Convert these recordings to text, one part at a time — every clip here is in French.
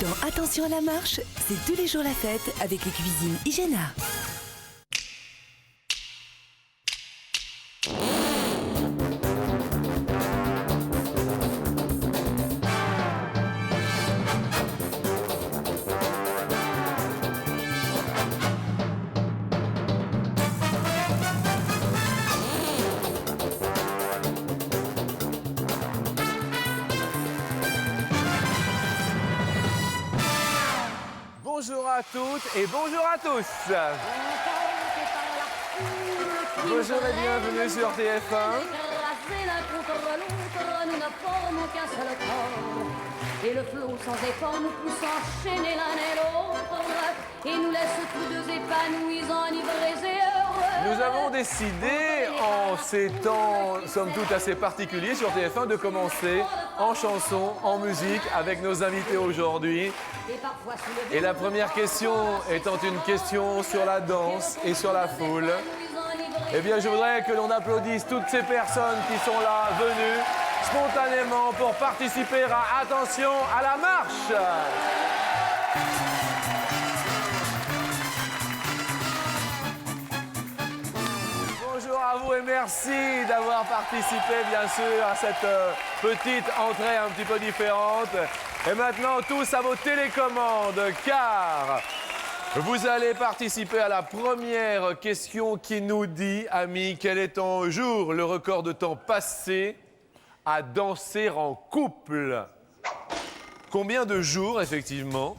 Dans Attention à la marche, c'est tous les jours la fête avec les cuisines Igena. Bonjour à toutes et bonjour à tous. Bonjour et bienvenue sur TF1. Et le flot sans effort nous pousse enchaîner l'un et l'autre et nous laisse tous deux épanouis, enivrés et heureux. Nous avons décidé, en ces temps, somme toute assez particuliers sur TF1, de commencer en chanson, en musique, avec nos invités aujourd'hui. Et la première question étant une question sur la danse et sur la foule, eh bien, je voudrais que l'on applaudisse toutes ces personnes qui sont là, venues spontanément pour participer à Attention à la marche. Bonjour à vous et merci d'avoir participé, bien sûr, à cette petite entrée un petit peu différente. Et maintenant, tous à vos télécommandes, car vous allez participer à la première question qui nous dit, amis, quel est en jour le record de temps passé à danser en couple? Combien de jours, effectivement?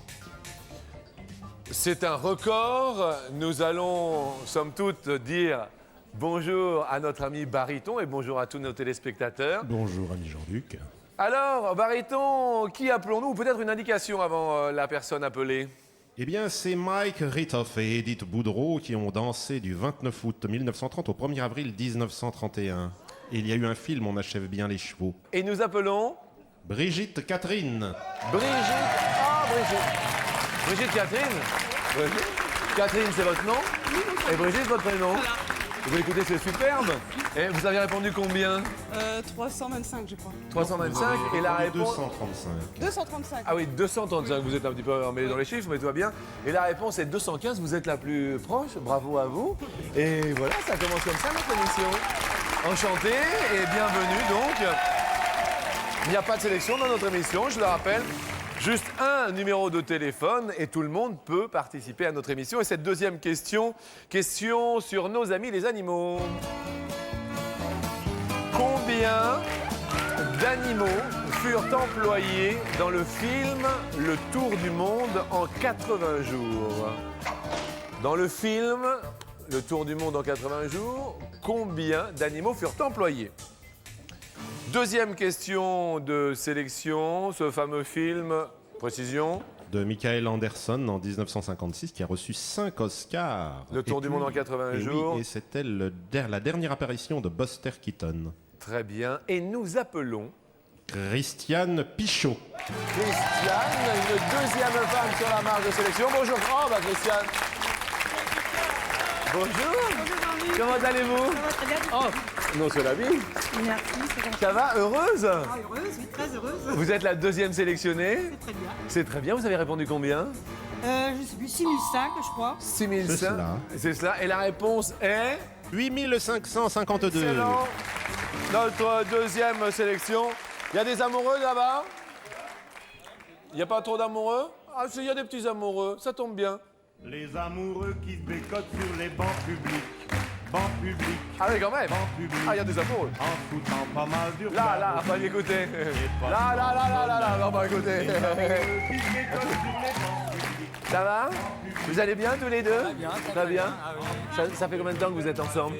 C'est un record. Nous allons, somme toute, dire bonjour à notre ami Baryton et bonjour à tous nos téléspectateurs. Bonjour, ami Jean-Luc. Alors, Baryton, qui appelons-nous? Ou peut-être une indication avant la personne appelée? Eh bien, c'est Mike Ritoff et Edith Boudreau qui ont dansé du 29 août 1930 au 1er avril 1931. Et il y a eu un film, On achève bien les chevaux. Et nous appelons Brigitte Catherine. Brigitte. Ah, Brigitte. Brigitte Catherine. Brigitte. Catherine, c'est votre nom? Et Brigitte, votre prénom? Voilà. Vous écoutez, c'est superbe. Et vous avez répondu combien? 325, je crois. 325. Et la réponse? 235. 235. Ah oui, 235. Vous êtes un petit peu emmêlé dans les chiffres, mais tout va bien. Et la réponse est 215. Vous êtes la plus proche. Bravo à vous. Et voilà, ça commence comme ça, notre émission. Enchanté et bienvenue donc. Il n'y a pas de sélection dans notre émission, je le rappelle. Juste un numéro de téléphone et tout le monde peut participer à notre émission. Et cette deuxième question, question sur nos amis les animaux. Combien d'animaux furent employés dans le film Le Tour du Monde en 80 jours? Dans le film Le Tour du Monde en 80 jours, combien d'animaux furent employés? Deuxième question de sélection, ce fameux film, précision. De Michael Anderson en 1956 qui a reçu 5 Oscars. Le Tour du Monde en 80 jours. Oui, et c'était la dernière apparition de Buster Keaton. Très bien. Et nous appelons Christiane Pichot. Christiane, une deuxième femme sur la marche de sélection. Bonjour. Oh, bah Christiane. Bonjour. Comment allez-vous? Ça va très bien. Oh, non, c'est la vie. Merci, c'est bon. Ça va? Heureuse? Ah, heureuse, oui, très heureuse. Vous êtes la deuxième sélectionnée. C'est très bien. C'est très bien. Vous avez répondu combien? Je sais plus, 6005, je crois. 6005. C'est cela. C'est cela. Et la réponse est 8552. excellent. Notre deuxième sélection. Il y a des amoureux là-bas? Il n'y a pas trop d'amoureux? Ah, il y a des petits amoureux. Ça tombe bien. Les amoureux qui se bécotent sur les bancs publics. Bancs publics. Ah oui, quand même. Bancs publics. Ah, il y a des amoureux. En foutant pas mal dur. Là, on va l'écouter. Là, on va écouter. Qui se bécotent sur les bancs publics. Ça va? Vous allez bien tous les deux? Très bien, Très bien. Ah oui. Ça fait combien de temps que vous êtes ensemble?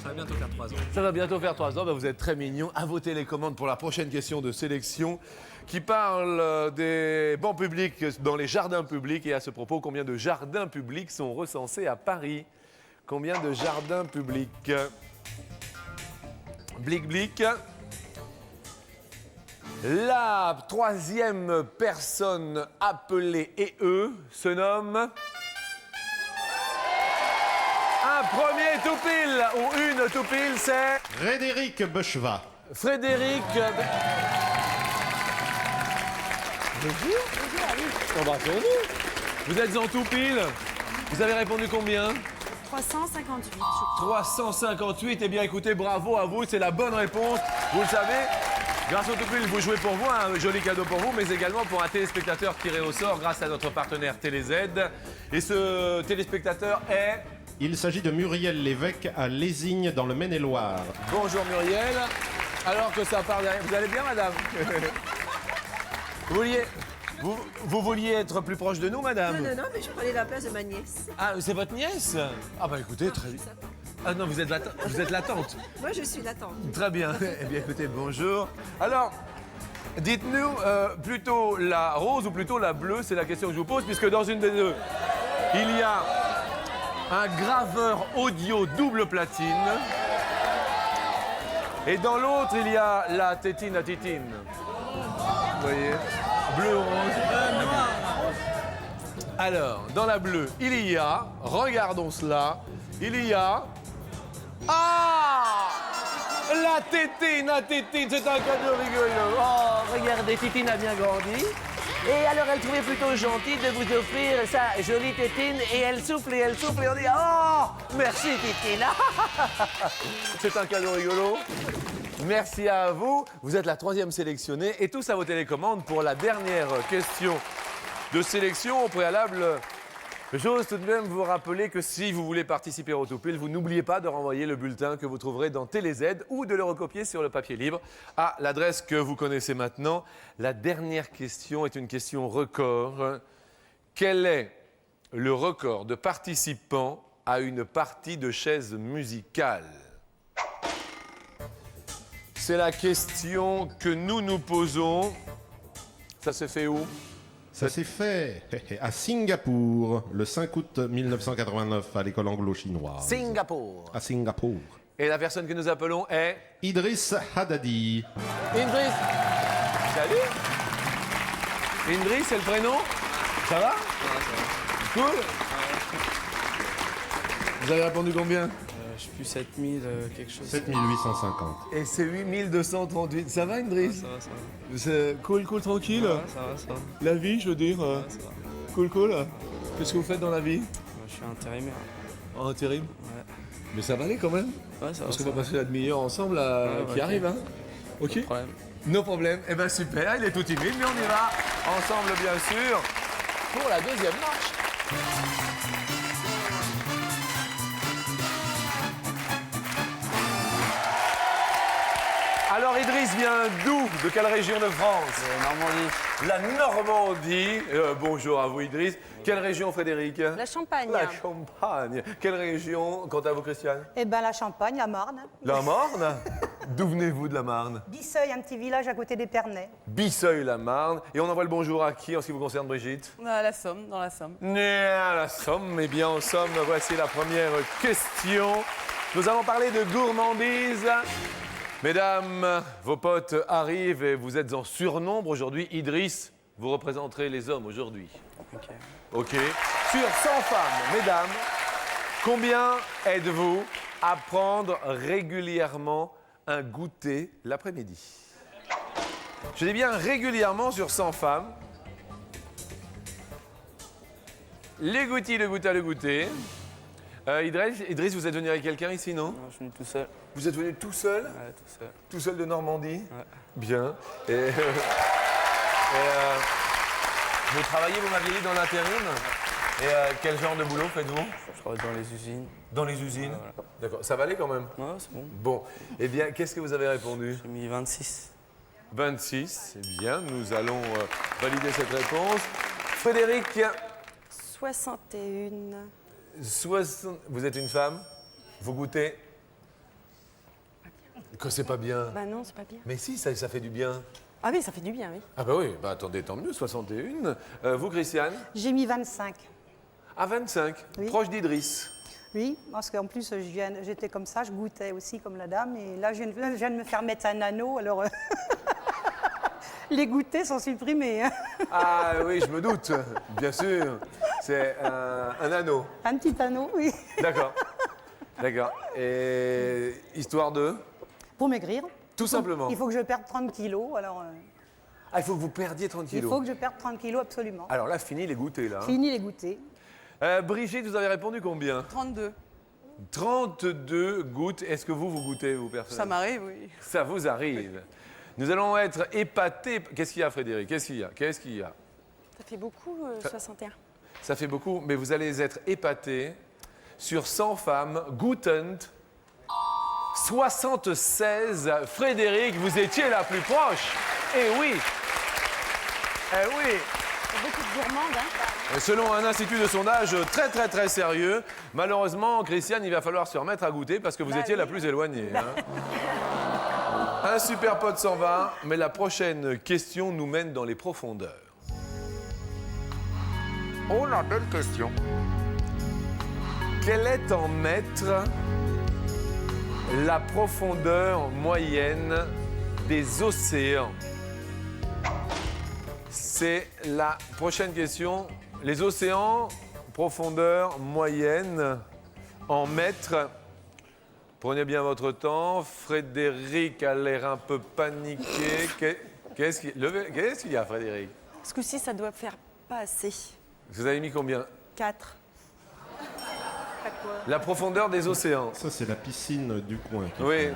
Ça va bientôt faire 3 ans. Ça va bientôt faire 3 ans. Bah, vous êtes très mignons. À vos télécommandes pour la prochaine question de sélection qui parle des bancs publics dans les jardins publics. Et à ce propos, combien de jardins publics sont recensés à Paris? Combien de jardins publics? Blic, blic. La troisième personne appelée et eux se nomme... Un premier toupile ou une toupile, c'est Frédéric Becheva. Frédéric Embrassons-nous. Vous êtes en tout pile. Vous avez répondu combien? 358, je crois. 358. Eh bien, écoutez, bravo à vous. C'est la bonne réponse. Vous le savez. Grâce au tout pile, vous jouez pour vous, un joli cadeau pour vous, mais également pour un téléspectateur tiré au sort grâce à notre partenaire TéléZ. Et ce téléspectateur est... Il s'agit de Muriel Lévesque à Lésigne dans le Maine-et-Loire. Bonjour Muriel. Alors que ça part derrière. Vous allez bien, madame? Vous vouliez être plus proche de nous, madame? Non, mais je prenais la place de ma nièce. Ah, c'est votre nièce? Ah bah écoutez, très bien. Ah non, vous êtes la tante. Moi, je suis la tante. Très bien. Eh bien, écoutez, bonjour. Alors, dites-nous, plutôt la rose ou plutôt la bleue? C'est la question que je vous pose, puisque dans une des deux, il y a un graveur audio double platine. Et dans l'autre, il y a la tétine à titine. Vous voyez? Bleu, rose. Alors, dans la bleue, il y a, regardons cela, il y a... Ah! La tétine, c'est un cadeau rigolo. Oh, regardez, Titine a bien grandi. Et alors, elle trouvait plutôt gentil de vous offrir sa jolie tétine. Et elle souffle, et on dit « Oh, merci, Titine !» C'est un cadeau rigolo. Merci à vous. Vous êtes la 3e sélectionnée. Et tous à vos télécommandes pour la dernière question de sélection. Au préalable, j'ose tout de même vous rappeler que si vous voulez participer au Toupil, vous n'oubliez pas de renvoyer le bulletin que vous trouverez dans TéléZ ou de le recopier sur le papier libre à l'adresse que vous connaissez maintenant. La dernière question est une question record. Quel est le record de participants à une partie de chaises musicales? C'est la question que nous nous posons. Ça s'est fait où? Ça s'est fait à Singapour, le 5 août 1989, à l'école anglo-chinoise. Singapour. À Singapour. Et la personne que nous appelons est Idriss Haddadi. Indris. Salut. Indris, c'est le prénom? Ça va? Cool. Vous avez répondu combien? Je sais plus, 7000 quelque chose. 7850. Et c'est 8238. Ça va, Indris? Ça va, ça va. C'est cool, tranquille. Ça va. La vie, je veux dire. Ça va. Cool. Qu'est-ce que vous faites dans la vie? Je suis intérimaire. En intérim? Ouais. Mais ça va aller quand même? Ouais, ça va. Parce qu'on ça va va. passer la demi-heure ensemble qui ok. arrive, hein? Ok? Pas de problème. No problème. Eh ben super, il est tout timide, mais on y va ensemble, bien sûr, pour la deuxième marche. Alors, Idriss vient d'où? De quelle région de France? Normandie. La Normandie. Bonjour à vous, Idriss. Quelle région, Frédéric? La Champagne. La Champagne. Quelle région, quant à vous, Christiane? Eh ben la Champagne, la Marne. La Marne? D'où venez-vous de la Marne? Bisseuil, un petit village à côté d'Épernay. Bisseuil-la-Marne. Et on envoie le bonjour à qui en ce qui vous concerne, Brigitte? À la Somme, dans la Somme. Né à la Somme. Eh bien, en Somme, voici la première question. Nous allons parler de gourmandise. Mesdames, vos potes arrivent et vous êtes en surnombre aujourd'hui. Idriss, vous représenterez les hommes aujourd'hui. Ok. Sur 100 femmes, mesdames, combien êtes-vous à prendre régulièrement un goûter l'après-midi? Je dis bien régulièrement sur 100 femmes. Les goûtis, le goûter. Idriss, vous êtes venu avec quelqu'un ici, non? Non, je suis venu tout seul. Vous êtes venu tout seul? Ouais, tout seul. Tout seul de Normandie? Ouais. Bien. Vous travaillez, vous m'aviez dit, dans l'intérim? Et quel genre de boulot faites-vous? Je travaille dans les usines. Dans les usines? Voilà. D'accord. Ça va aller quand même? Ouais, c'est bon. Bon. Eh bien, qu'est-ce que vous avez répondu? J'ai mis 26. 26. Eh bien, nous allons valider cette réponse. Frédéric, 61. vous êtes une femme? Vous goûtez? Que c'est pas bien. Bah non, c'est pas bien. Mais si, ça fait du bien. Ah oui, ça fait du bien, oui. Ah bah oui, bah attendez, tant mieux, 61. Vous, Christiane? J'ai mis 25. À 25, Oui. proche d'Idriss. Oui, parce qu'en plus, j'étais comme ça, je goûtais aussi comme la dame. Et là, je viens de me faire mettre un anneau, alors les goûters sont supprimés. Hein. Ah oui, je me doute, bien sûr. C'est un anneau. Un petit anneau, oui. D'accord. Et histoire de? Pour maigrir. Tout simplement. Il faut que je perde 30 kilos, alors... Ah, il faut que vous perdiez 30 Il kilos. faut que je perde 30 kilos absolument. Alors là, fini les goûters, là. hein. Fini les goûters. Brigitte, vous avez répondu combien? 32. 32 gouttes. Est-ce que vous goûtez, vous, Ça personnellement? m'arrive, oui. Ça vous arrive. Nous allons être épatés. Qu'est-ce qu'il y a, Frédéric? Qu'est-ce qu'il y a? Qu'est-ce qu'il y a? Ça fait beaucoup, 61. Ça fait beaucoup, mais vous allez être épatés. Sur 100 femmes, goûtend 76. Frédéric, vous étiez la plus proche. Eh oui. Eh oui. Beaucoup de gourmandes, hein. Selon un institut de sondage très très très sérieux, malheureusement, Christiane, il va falloir se remettre à goûter parce que vous étiez la plus éloignée. hein. Un super pote s'en va, mais la prochaine question nous mène dans les profondeurs. Oh la belle question. Quelle est en mètres la profondeur moyenne des océans? C'est la prochaine question. Les océans, profondeur moyenne en mètres. Prenez bien votre temps. Frédéric a l'air un peu paniqué. Qu'est-ce qu'il y a, Frédéric? Ce coup-ci, ça doit faire pas assez. Vous avez mis combien? 4. La profondeur des océans. Ça, c'est la piscine du coin. qui Oui. fait-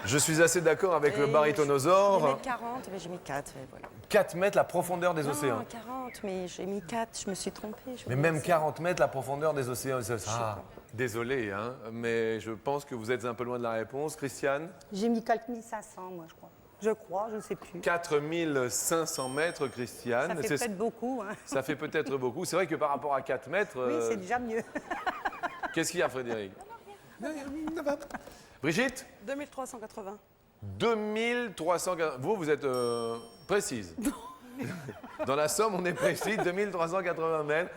Je suis assez d'accord avec le J'ai barytonosaure. mis 40, mais j'ai mis 4. Voilà. 4 mètres la profondeur des océans. Non, 40, mais j'ai mis 4. Je me suis trompée. Mais même 40 mètres la profondeur des océans. Désolé, hein, mais je pense que vous êtes un peu loin de la réponse. Christiane? J'ai mis 4500, moi, je crois. Je ne sais plus. 4500 mètres, Christiane. Ça fait C'est- peut-être beaucoup. Hein. Ça fait peut-être beaucoup. C'est vrai que par rapport à 4 mètres, Oui, c'est déjà mieux. qu'est-ce qu'il y a, Frédéric? Brigitte? 2380. 2300. Vous êtes précise. Dans la Somme, on est précis. 2380 mètres.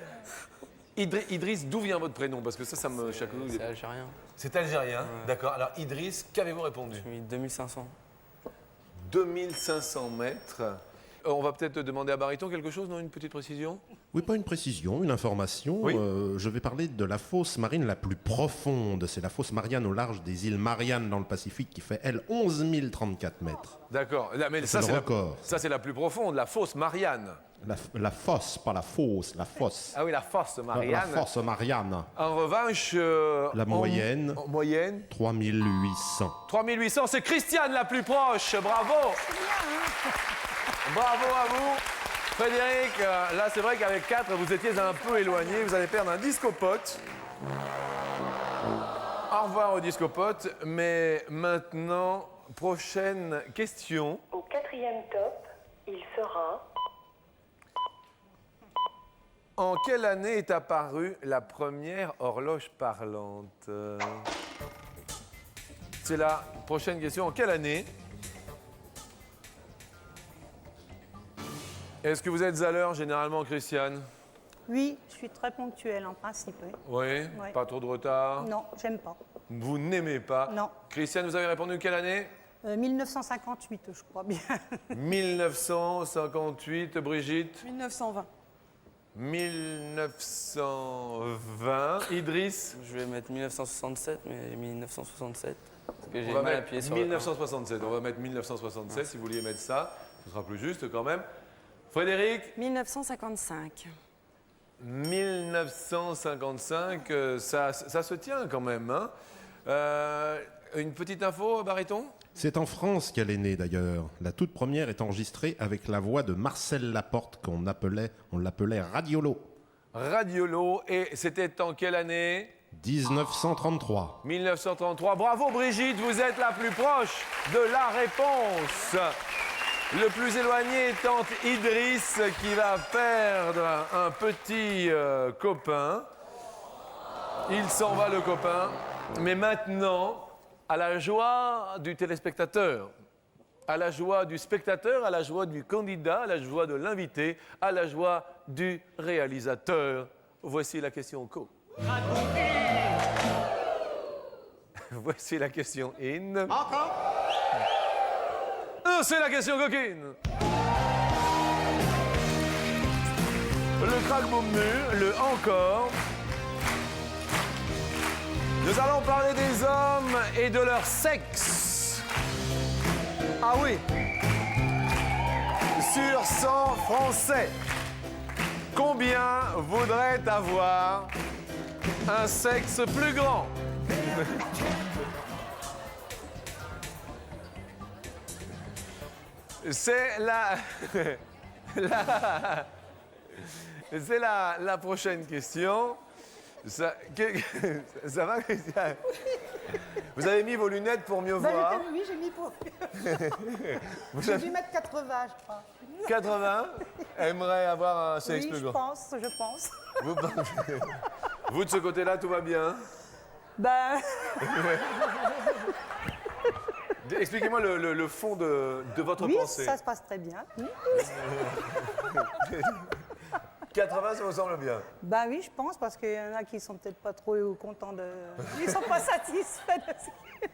Idriss, d'où vient votre prénom? Parce que ça me... chaque coup, C'est algérien. C'est algérien, d'accord. Alors, Idriss, qu'avez-vous répondu? J'ai mis 2500. 2500 mètres. On va peut-être demander à Bariton quelque chose, non? Une petite précision? Oui, pas une précision, une information. Oui. Je vais parler de la fosse marine la plus profonde. C'est la fosse Marianne au large des îles Mariannes dans le Pacifique qui fait, elle, 11 034 mètres. D'accord. Là, mais C'est le record. Ça, c'est la plus profonde, la fosse Marianne. La fosse, pas la fosse, la fosse. Ah oui, la fosse La Marianne. fosse Marianne. En revanche... La moyenne. En moyenne 3800. 3800, c'est Christiane la plus proche. Bravo. Bravo à vous. Frédéric, là, c'est vrai qu'avec 4, vous étiez un peu éloigné. Vous allez perdre un discopote. Au revoir au discopote. Mais maintenant, prochaine question. Au 4e top, il sera... En quelle année est apparue la première horloge parlante? C'est la prochaine question. En quelle année? Est-ce que vous êtes à l'heure généralement, Christiane? Oui, je suis très ponctuelle en principe. Oui. Oui. Pas trop de retard? Non, j'aime pas. Vous n'aimez pas? Non. Christiane, vous avez répondu quelle année? 1958, je crois bien. 1958. Brigitte? 1920. 1920. Idriss? Je vais mettre 1967, mais j'ai mis 1967. Parce que j'ai On va mal mettre appuyé sur 1967. On va mettre 1967 si vous vouliez mettre ça. Ce sera plus juste quand même. Frédéric? 1955. 1955, ça se tient quand même. Hein. Une petite info, Bariton? C'est en France qu'elle est née d'ailleurs. La toute première est enregistrée avec la voix de Marcel Laporte on l'appelait Radiolo. Radiolo, et c'était en quelle année? 1933. 1933. Bravo Brigitte, vous êtes la plus proche de la réponse. Le plus éloigné étant Idriss qui va perdre un petit copain. Il s'en va le copain. Mais maintenant, à la joie du téléspectateur, à la joie du spectateur, à la joie du candidat, à la joie de l'invité, à la joie du réalisateur. Voici la question co. Voici la question in. Encore? C'est la question coquine. Le craque-boum-mu, le encore. Nous allons parler des hommes et de leur sexe. Ah oui. 100 Français, combien voudraient avoir un sexe plus grand? C'est c'est la prochaine question. Ça va, Christiane? Vous avez mis vos lunettes pour mieux voir. Oui, j'ai mis pour. Vous J'ai avez dû mettre 80, je crois. 80 aimerait avoir un sexe Oui, plus je grand. pense, je pense. Vous, vous, de ce côté-là, tout va bien? Ben, Expliquez-moi le fond de votre oui, pensée. ça se passe très bien. 80, ça vous semble bien? Ben oui, je pense, parce qu'il y en a qui sont peut-être pas trop contents de. Ils sont pas satisfaits de ce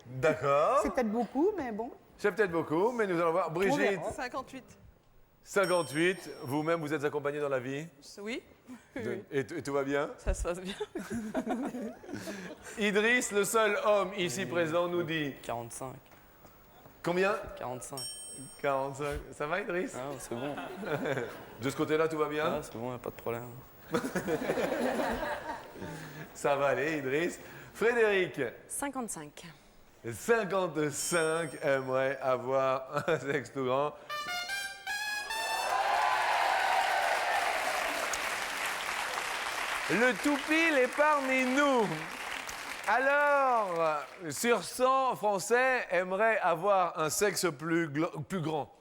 D'accord. C'est peut-être beaucoup, mais bon. C'est peut-être beaucoup, mais nous allons voir. Brigitte, verra. 58. 58. Vous-même, vous êtes accompagnée dans la vie? Oui, Et tout va bien? ça se passe bien. Idriss, le seul homme ici présent, nous dit 45. combien? 45. 45. Ça va, Idriss? Ah, c'est bon. De ce côté-là, tout va bien? Ah, c'est bon, y a pas de problème. Ça va aller, Idriss. Frédéric, 55. 55 aimerait avoir un sexe tout grand. Le toupil est parmi nous. Alors, sur 100 Français aimeraient avoir un sexe plus grand.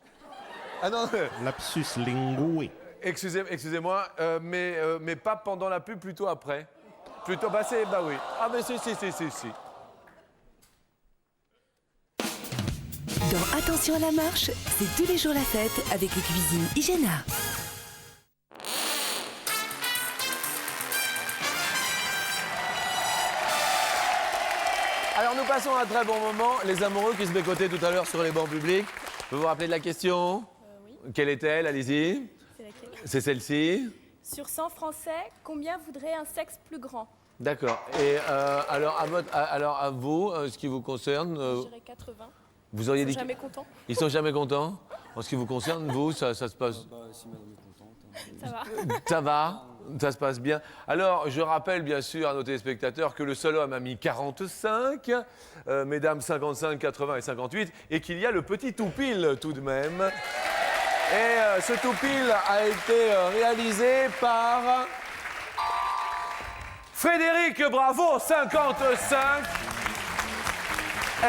Ah non, Lapsus linguae. excusez-moi, mais pas pendant la pub, plutôt après. Plutôt, bah oui. Ah mais si. Dans Attention à la marche, c'est tous les jours la fête avec les cuisines Hygiéna. Alors nous passons un très bon moment. Les amoureux qui se bécotaient tout à l'heure sur les bancs publics. Vous vous rappelez de la question? Oui. Quelle est-elle? Allez-y. C'est laquelle? C'est celle-ci. Sur 100 Français, combien voudraient un sexe plus grand? D'accord. Et alors à vous, ce qui vous concerne, Je dirais 80. vous auriez Ils dit sont jamais contents. Ils sont jamais contents. En ce qui vous concerne, vous, ça se passe. Ça va. Ça va, ça se passe bien. Alors, je rappelle bien sûr à nos téléspectateurs que le seul homme a mis 45, mesdames 55, 80 et 58, et qu'il y a le petit toupil tout de même. Et ce toupil a été réalisé par Frédéric, bravo, 55.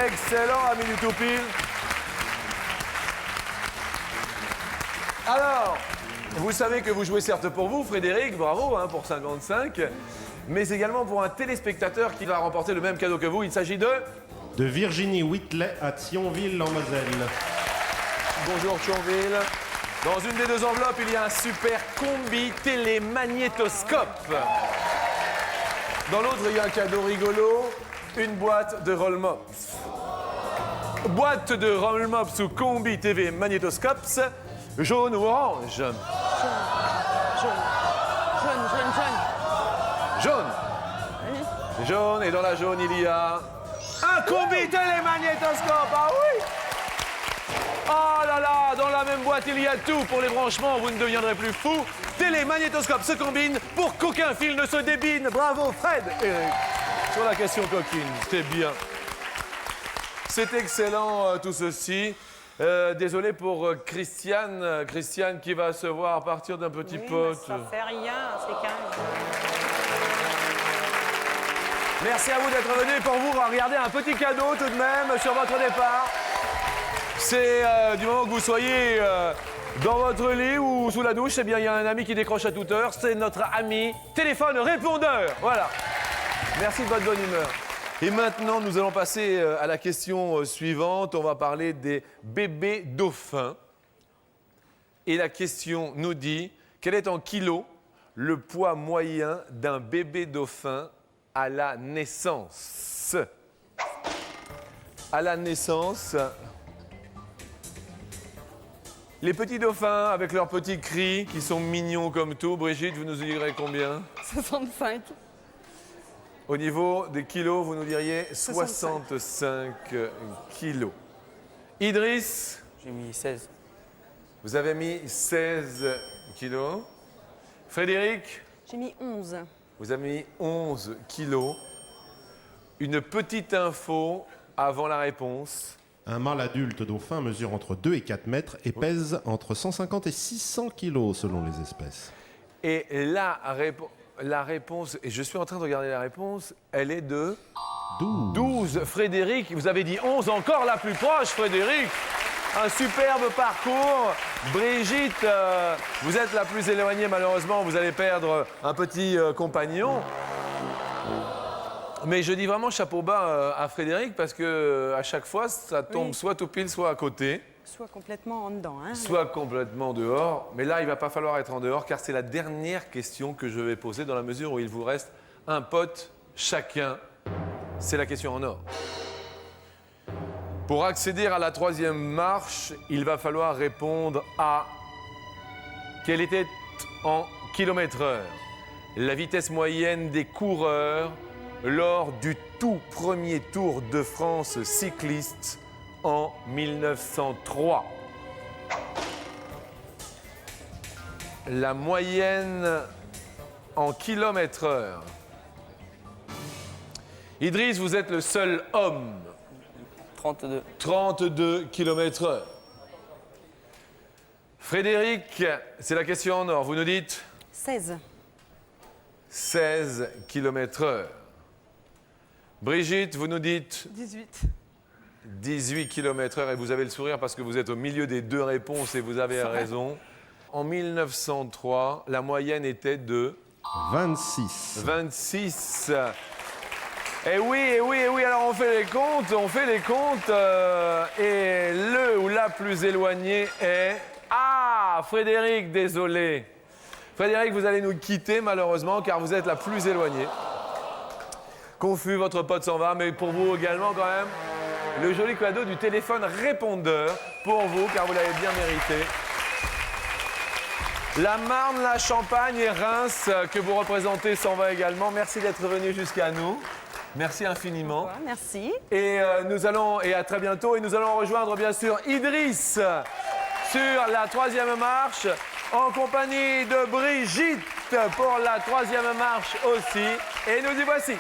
Excellent, ami du toupil. Alors, vous savez que vous jouez certes pour vous, Frédéric, bravo hein, pour 55, mais également pour un téléspectateur qui va remporter le même cadeau que vous. Il s'agit de Virginie Whitley à Thionville en Moselle. Bonjour Thionville. Dans une des deux enveloppes, il y a un super combi télémagnétoscope. Dans l'autre, il y a un cadeau rigolo, une boîte de Rollmops. Boîte de Rollmops ou combi TV magnétoscope, jaune ou orange? Jaune. Jaune. Oui. Jaune, et dans la jaune, il y a un combi télémagnétoscope. Ah oui! Oh là là, dans la même boîte, il y a tout pour les branchements, vous ne deviendrez plus fou. Télémagnétoscope se combine pour qu'aucun fil ne se débine. Bravo Fred et Eric. Sur la question coquine, c'est bien. C'est excellent tout ceci. Désolé pour Christiane. Christiane qui va se voir à partir d'un petit pote. Ça fait rien, c'est 15. Merci à vous d'être venus. Pour vous, regardez un petit cadeau tout de même sur votre départ. C'est du moment que vous soyez dans votre lit ou sous la douche, eh bien, il y a un ami qui décroche à toute heure. C'est notre ami téléphone répondeur. Voilà. Merci de votre bonne humeur. Et maintenant, nous allons passer à la question suivante. On va parler des bébés dauphins. Et la question nous dit, quel est en kilos le poids moyen d'un bébé dauphin à la naissance? À la naissance, les petits dauphins avec leurs petits cris qui sont mignons comme tout. Brigitte, vous nous direz combien? 65. Au niveau des kilos, vous nous diriez 65 kilos. Idriss? J'ai mis 16. Vous avez mis 16 kilos. Frédéric, J'ai mis 11. vous avez mis 11 kilos. Une petite info avant la réponse. Un mâle adulte dauphin mesure entre 2 et 4 mètres et pèse entre 150 et 600 kilos selon les espèces. Et la réponse, et je suis en train de regarder la réponse, elle est de 12. Frédéric, vous avez dit 11, encore la plus proche, Frédéric. Un superbe parcours. Brigitte, vous êtes la plus éloignée, malheureusement, vous allez perdre un petit compagnon. Mais je dis vraiment chapeau bas à Frédéric parce que à chaque fois, ça tombe soit tout pile, soit à côté. Soit complètement en dedans. Hein. Soit complètement dehors. Mais là, il va pas falloir être en dehors car c'est la dernière question que je vais poser dans la mesure où il vous reste un pote chacun. C'est la question en or. Pour accéder à la 3e marche, il va falloir répondre à quelle était en kilomètres-heure la vitesse moyenne des coureurs lors du tout premier Tour de France cycliste en 1903. La moyenne en kilomètres-heure. Idriss, vous êtes le seul homme. 32. 32 km/h. Frédéric, c'est la question en or. Vous nous dites 16. 16 km/h. Brigitte, vous nous dites 18. 18 km/h et vous avez le sourire parce que vous êtes au milieu des deux réponses et vous avez raison. En 1903, la moyenne était de 26. 26. Eh oui, alors on fait les comptes, et le ou la plus éloigné est... Ah, Frédéric, désolé. Frédéric, vous allez nous quitter malheureusement car vous êtes la plus éloignée. Confus, votre pote s'en va, mais pour vous également quand même, le joli cadeau du téléphone répondeur pour vous car vous l'avez bien mérité. La Marne, la Champagne et Reims que vous représentez s'en va également. Merci d'être venu jusqu'à nous. Merci infiniment. Merci. Et à très bientôt. Et nous allons rejoindre bien sûr Idriss sur la 3e marche en compagnie de Brigitte pour la 3e marche aussi. Et nous y voici.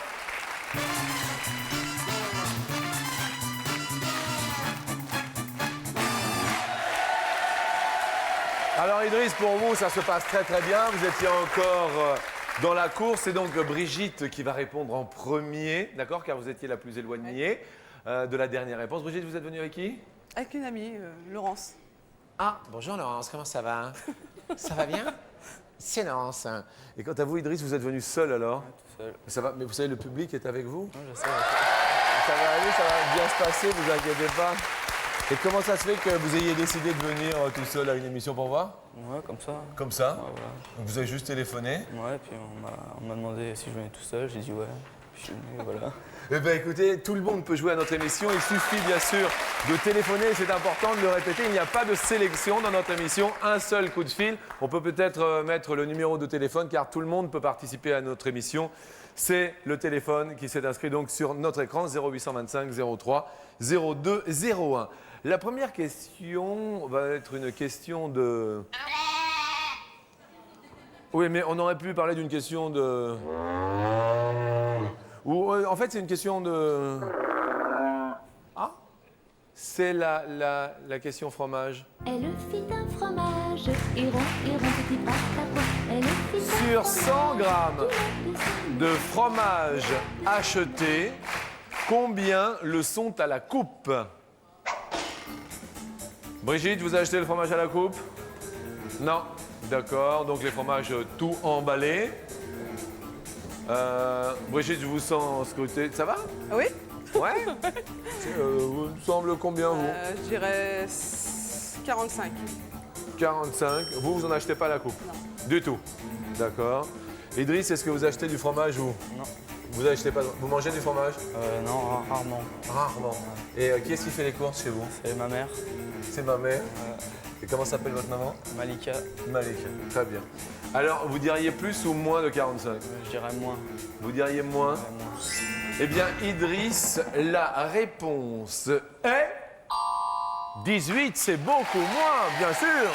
Alors Idriss, pour vous, ça se passe très très bien. Vous étiez encore dans la course. C'est donc Brigitte qui va répondre en premier, d'accord, car vous étiez la plus éloignée de la dernière réponse. Brigitte, vous êtes venue avec qui? Avec une amie, Laurence. Ah, bonjour Laurence, comment ça va? Ça va bien? C'est Laurence. Et quant à vous, Idriss, vous êtes venu seul alors? Tout seul. Ça va, mais vous savez, le public est avec vous? Non, je sais. Ça va aller, ça va bien se passer, vous inquiétez pas. Et comment ça se fait que vous ayez décidé de venir tout seul à une émission pour voir? Ouais, comme ça. Comme ça? Ouais, voilà. Donc vous avez juste téléphoné? Ouais, puis on m'a demandé si je venais tout seul. J'ai dit ouais. Puis je suis venu, voilà. Eh bien écoutez, tout le monde peut jouer à notre émission. Il suffit bien sûr de téléphoner, c'est important de le répéter. Il n'y a pas de sélection dans notre émission, un seul coup de fil. On peut peut-être mettre le numéro de téléphone car tout le monde peut participer à notre émission. C'est le téléphone qui s'est inscrit donc sur notre écran, 0825 03 02 01. La première question va être une question de... Oui, mais on aurait pu parler d'une question de... Ou en fait, c'est une question de... Ah, c'est la question fromage. Elle fit un fromage, et rond, petit patapon. Elle fit un Sur fromage, 100 grammes de fromage acheté, combien le sont à la coupe? Brigitte, vous achetez le fromage à la coupe? Non. D'accord, donc les fromages tout emballés. Brigitte, je vous sens scruter. Ça va? Oui. Ouais. Vous me semble combien, vous? Je dirais 45. 45. Vous en achetez pas à la coupe? Non. Du tout. D'accord. Idriss, est-ce que vous achetez du fromage ou? Non. Vous achetez pas? Vous mangez du fromage? Non, rarement. Rarement. Et qui est-ce qui fait les courses chez vous? C'est ma mère, C'est ma mère. Et comment s'appelle votre maman? Malika. Malika. Très bien. Alors, vous diriez plus ou moins de 45? Je dirais moins. Vous diriez moins? Ouais, moins. Eh bien, Idriss, la réponse est... 18, c'est beaucoup moins, bien sûr.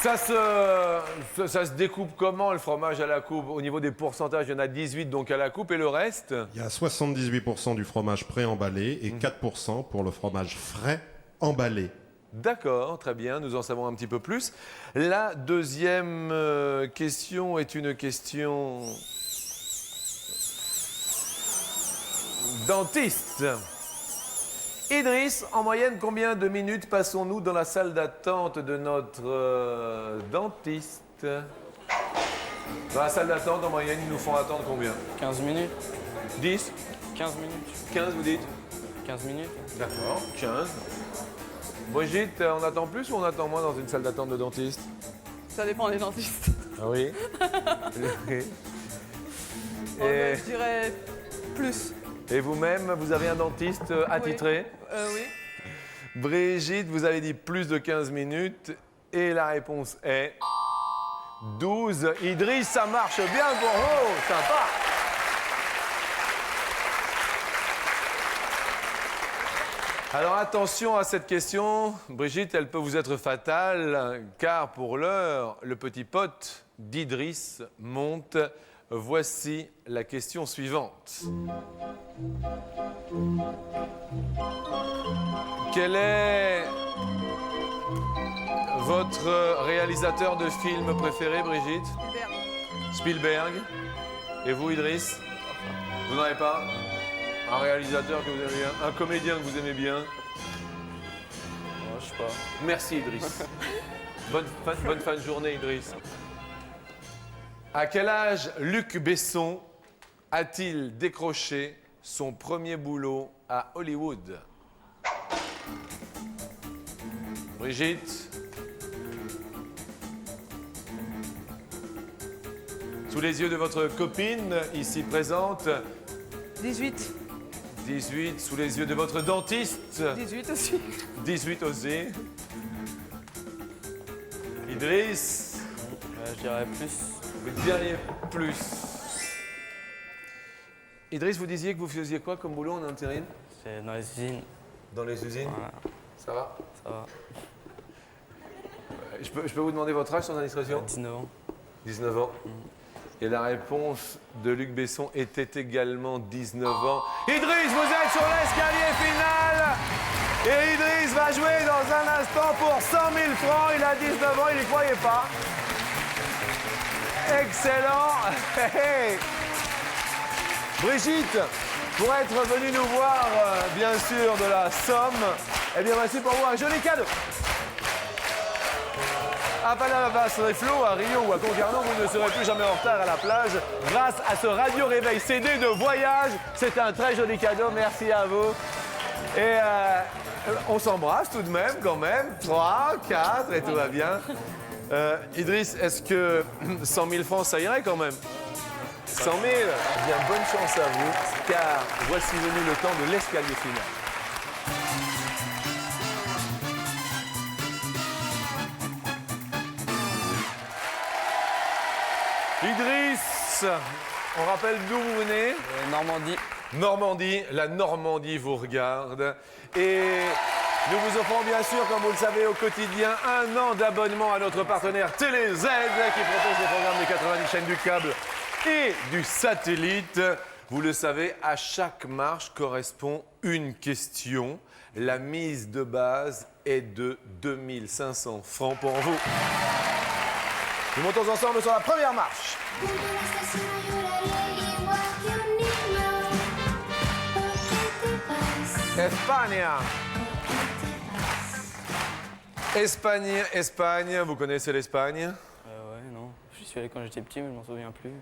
Ça se découpe comment, le fromage à la coupe? Au niveau des pourcentages, il y en a 18 donc à la coupe, et le reste? Il y a 78% du fromage pré-emballé et 4% pour le fromage frais emballé. D'accord, très bien, nous en savons un petit peu plus. La deuxième question est une question dentiste. Idriss, en moyenne, combien de minutes passons-nous dans la salle d'attente de notre dentiste? Dans la salle d'attente, en moyenne, ils nous font attendre combien? 15 minutes. 10? 15 minutes. 15, vous dites? 15 minutes. D'accord, 15. Brigitte, on attend plus ou on attend moins dans une salle d'attente de dentiste? Ça dépend des dentistes. Ah oui? Je dirais plus. Et vous-même, vous avez un dentiste attitré? Oui. Brigitte, vous avez dit plus de 15 minutes et la réponse est 12. Idriss, ça marche bien pour vous, sympa. Alors attention à cette question, Brigitte, elle peut vous être fatale, car pour l'heure, le petit pote d'Idriss monte. Voici la question suivante. Quel est votre réalisateur de film préféré, Brigitte? Spielberg. Et vous, Idriss? Vous n'en avez pas? Un réalisateur que vous aimez bien? Un comédien que vous aimez bien? Je sais pas. Merci, Idriss. Bonne fin de journée, Idriss. À quel âge Luc Besson a-t-il décroché son premier boulot à Hollywood? Brigitte? Sous les yeux de votre copine, ici présente. 18. 18, sous les yeux de votre dentiste. 18 aussi. 18 aussi. Idriss? Je dirais plus. Vous diriez plus. Idriss, vous disiez que vous faisiez quoi comme boulot en intérim? C'est dans les usines. Dans les usines? Voilà. Ça va? Ça va. Je peux vous demander votre âge sans indiscrétion? 19 ans. 19 ans. Et la réponse de Luc Besson était également 19 ans. Idriss, vous êtes sur l'escalier final! Et Idriss va jouer dans un instant pour 100 000 francs. Il a 19 ans, il n'y croyait pas. Excellent! Hey. Brigitte, pour être venue nous voir, bien sûr, de la Somme, eh bien, voici pour vous un joli cadeau. À Palavas-les-Flots, à Rio ou à Concarneau, vous ne serez plus jamais en retard à la plage grâce à ce Radio Réveil CD de voyage. C'est un très joli cadeau, merci à vous. Et on s'embrasse tout de même, quand même. 3, 4, et tout va bien. Idriss, est-ce que 100 000 francs, ça irait quand même? 100 000? Eh bien, bonne chance à vous, car voici venu le temps de l'escalier final. Idriss, on rappelle d'où vous venez? Normandie. Normandie, la Normandie vous regarde. Et nous vous offrons bien sûr, comme vous le savez, au quotidien, 1 an d'abonnement à notre partenaire TéléZ qui propose les programmes des 90 chaînes du câble et du satellite. Vous le savez, à chaque marche correspond une question. La mise de base est de 2500 francs pour vous. Nous montons ensemble sur la première marche. Espagne. Espagne, vous connaissez l'Espagne? Ouais, non. Je suis allé quand j'étais petit, mais je m'en souviens plus.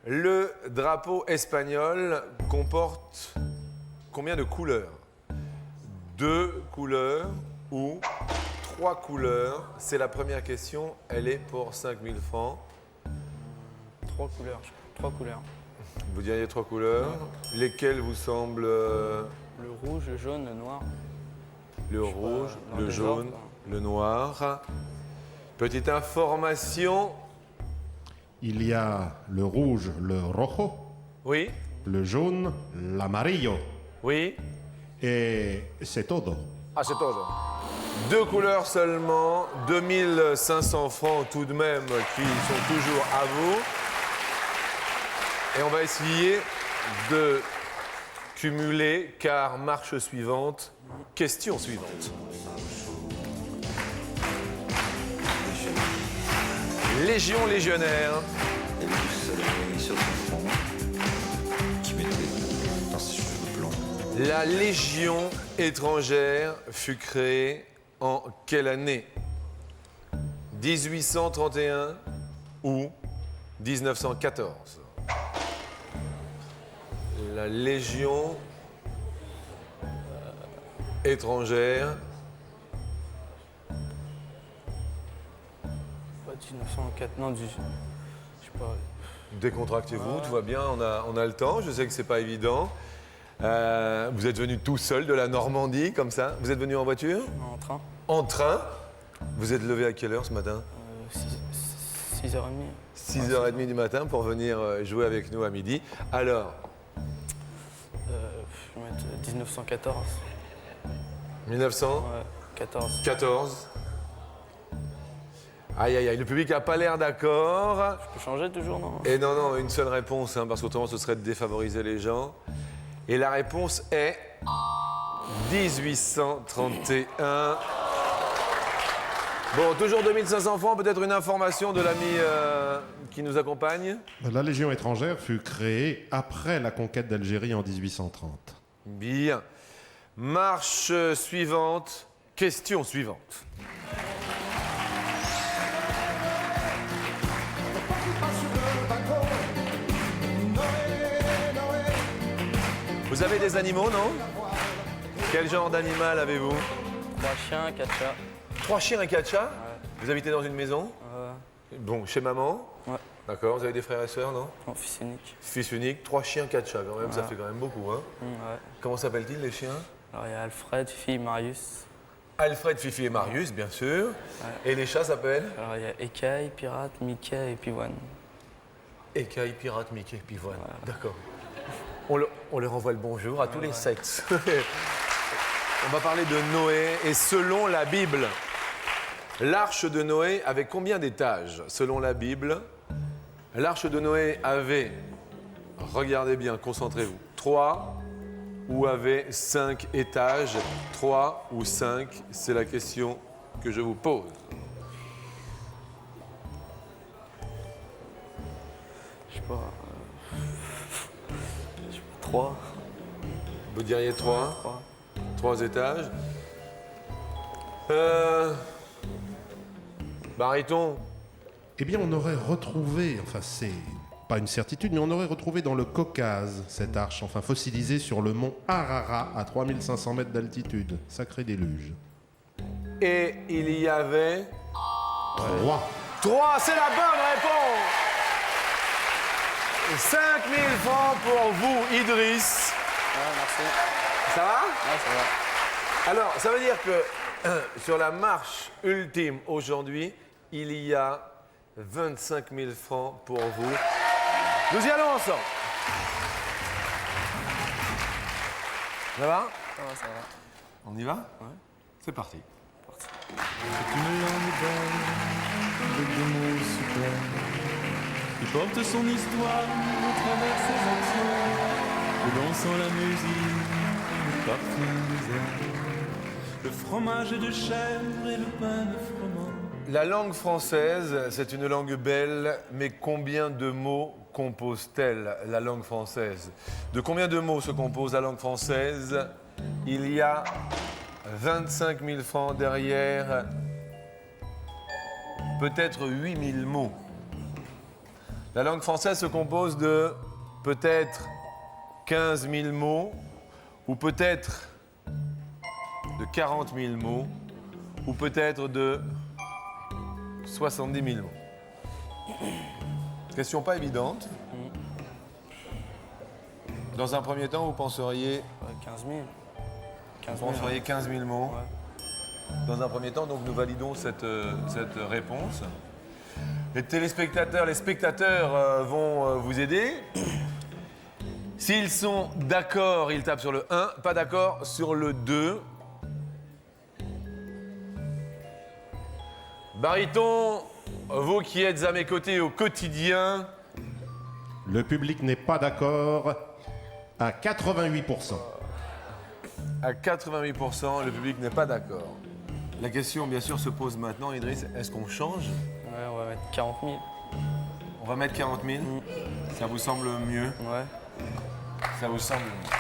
Le drapeau espagnol comporte combien de couleurs? 2 couleurs ou 3 couleurs? C'est la première question, elle est pour 5000 francs. 3 couleurs, 3 couleurs. Vous diriez 3 couleurs. Lesquelles vous semblent... Le rouge, le jaune, le noir. Le rouge, dans le le jaune, désordre, le noir. Petite information. Il y a le rouge, le rojo, Oui, le jaune, l'amarillo. Oui. Et c'est todo. Ah, c'est todo. 2 couleurs seulement, 2500 francs tout de même qui sont toujours à vous. Et on va essayer de cumuler, car marche suivante, question suivante. Légion légionnaire. Et le soleil sur son front qui mettait dans ses cheveux blancs. La Légion étrangère fut créée en quelle année? 1831 ou 1914? La Légion étrangère. Pas 1904, non, je sais pas. Décontractez-vous, tout va bien, on a le temps. Je sais que c'est pas évident. Vous êtes venu tout seul de la Normandie, comme ça. Vous êtes venu en voiture? En train. En train? Vous êtes levé à quelle heure ce matin? 6h30. 6h30 du matin pour venir jouer avec nous à midi. Alors? Je vais mettre 1914. 1900? Ouais, 14. 14. Aïe, aïe, aïe, le public n'a pas l'air d'accord. Je peux changer toujours, non? Et non, non, une seule réponse, hein, parce qu'autrement ce serait de défavoriser les gens. Et la réponse est 1831. Bon, toujours 2500 francs, peut-être une information de l'ami qui nous accompagne. La Légion étrangère fut créée après la conquête d'Algérie en 1830. Bien. Marche suivante, question suivante. Vous avez des animaux, non? Quel genre d'animal avez-vous? 3 chiens, 4 chats. 3 chiens et 4 chats? Ouais. Vous habitez dans une maison? Bon, chez maman? Ouais. D'accord, vous avez des frères et sœurs, non? Non, fils unique. Fils unique, 3 chiens, 4 chats, quand même, ça fait quand même beaucoup, hein? Ouais. Comment s'appellent-ils, les chiens? Alors, il y a Alfred, Fifi, Marius. Alfred, Fifi et Marius, bien sûr. Et les chats s'appellent? Alors, il y a Écaille, Pirate, Mickey et Pivoine. Écaille, Pirate, Mickey, Pivoine. D'accord. On leur envoie le bonjour à tous les sexes. On va parler de Noé. Et selon la Bible, l'arche de Noé avait combien d'étages? Selon la Bible, l'arche de Noé avait, regardez bien, concentrez-vous, 3 ou avait 5 étages? 3 ou 5, c'est la question que je vous pose. Je sais pas. 3. Vous diriez 3? 3 étages. Baryton. Eh bien, on aurait retrouvé, enfin c'est pas une certitude, mais on aurait retrouvé dans le Caucase cette arche, enfin fossilisée sur le mont Ararat à 3500 mètres d'altitude. Sacré déluge. Et il y avait... 3. 3, c'est la bonne réponse! 5000 francs pour vous, Idriss. Merci. Ça va? Ouais, ça va. Alors, ça veut dire que sur la marche ultime aujourd'hui, il y a 25 000 francs pour vous. Nous y allons ensemble. Ça va? Ça va, ça va. On y va? Ouais. C'est parti. C'est une langue belle, avec des mots superbes, qui porte son histoire à travers ses actions, le dansant, la musique, le parfum des herbes, le fromage de chèvre et le pain de froment. La langue française, c'est une langue belle, mais combien de mots compose-t-elle, la langue française? De combien de mots se compose la langue française? Il y a 25 000 francs derrière, peut-être 8 000 mots. La langue française se compose de peut-être 15 000 mots, ou peut-être de 40 000 mots, ou peut-être de 70 000 mots. Question pas évidente. Dans un premier temps, vous penseriez... 15 000. Vous penseriez 15 000 mots. Ouais. Dans un premier temps, donc nous validons cette réponse. Les téléspectateurs, les spectateurs vont vous aider. S'ils sont d'accord, ils tapent sur le 1, pas d'accord sur le 2. Baryton, vous qui êtes à mes côtés au quotidien. Le public n'est pas d'accord à 88%. À 88%, le public n'est pas d'accord. La question, bien sûr, se pose maintenant, Idriss. Est-ce qu'on change? Ouais, on va mettre 40 000. On va mettre 40 000. Ça vous semble mieux? Ouais. Ça vous semble mieux.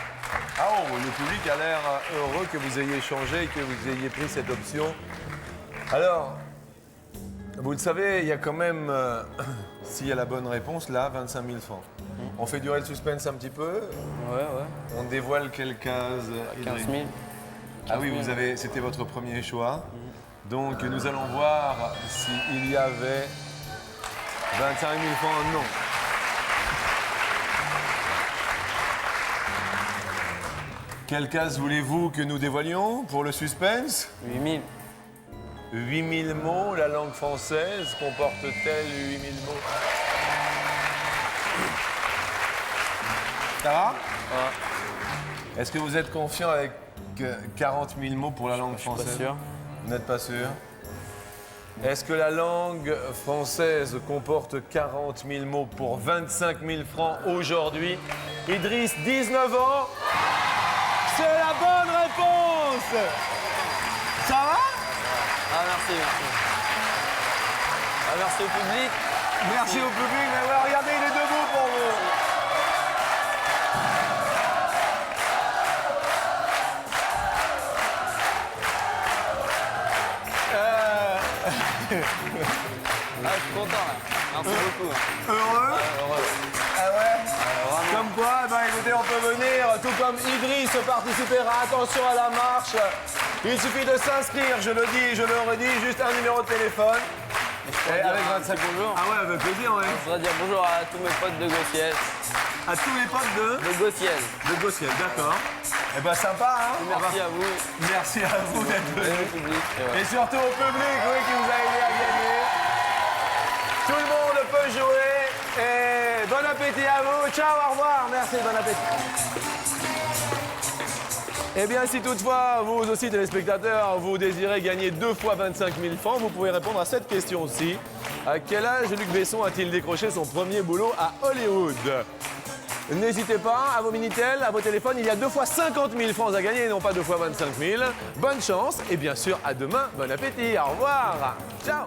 Ah oh, le public a l'air heureux que vous ayez changé et que vous ayez pris cette option. Alors, vous le savez, il y a quand même, s'il y a la bonne réponse, là, 25 000 francs. On fait durer le suspense un petit peu. Ouais. On dévoile quelle case? 15 000. Ah oui, c'était votre premier choix. Donc nous allons voir s'il y avait 25 000 francs. Non. Quelle case voulez-vous que nous dévoilions pour le suspense? 8 000. 8 000 mots, la langue française comporte-t-elle 8 000 mots? Ça va? Ouais. Est-ce que vous êtes confiant avec 40 000 mots pour la langue française? Je suis pas sûr. Vous n'êtes pas sûr? Est-ce que la langue française comporte 40 000 mots pour 25 000 francs aujourd'hui? Idriss, 19 ans. C'est la bonne réponse! Ça va? Ah, merci. Ah, merci au public. Merci au public. Mais ouais, regardez, il est debout pour vous. Ah, je suis content là. Merci beaucoup. Heureux? Heureux. Ah ouais? Vraiment. Comme quoi, eh ben, écoutez, on peut venir, tout comme Idriss participera. Attention à la marche. Il suffit de s'inscrire, je le dis, je le redis, juste un numéro de téléphone. Et avec 25 bonjour. Ah ouais, avec plaisir, ouais. Je voudrais dire bonjour à tous mes potes de Gossiel. À tous les potes de Gossiel. De Gossiel, d'accord. Eh ben sympa, hein. Merci à vous. Merci à vous d'être Et venus. au public. Et surtout au public, oui, qui vous a aidé à gagner. Tout le monde peut jouer. Et bon appétit à vous. Ciao, au revoir. Merci, bon appétit. Eh bien, si toutefois, vous aussi, téléspectateurs, vous désirez gagner 2 fois 25 000 francs, vous pouvez répondre à cette question aussi. À quel âge Luc Besson a-t-il décroché son premier boulot à Hollywood? N'hésitez pas à vos Minitel, à vos téléphones. Il y a 2 fois 50 000 francs à gagner et non pas 2 fois 25 000. Bonne chance et bien sûr, à demain. Bon appétit. Au revoir. Ciao.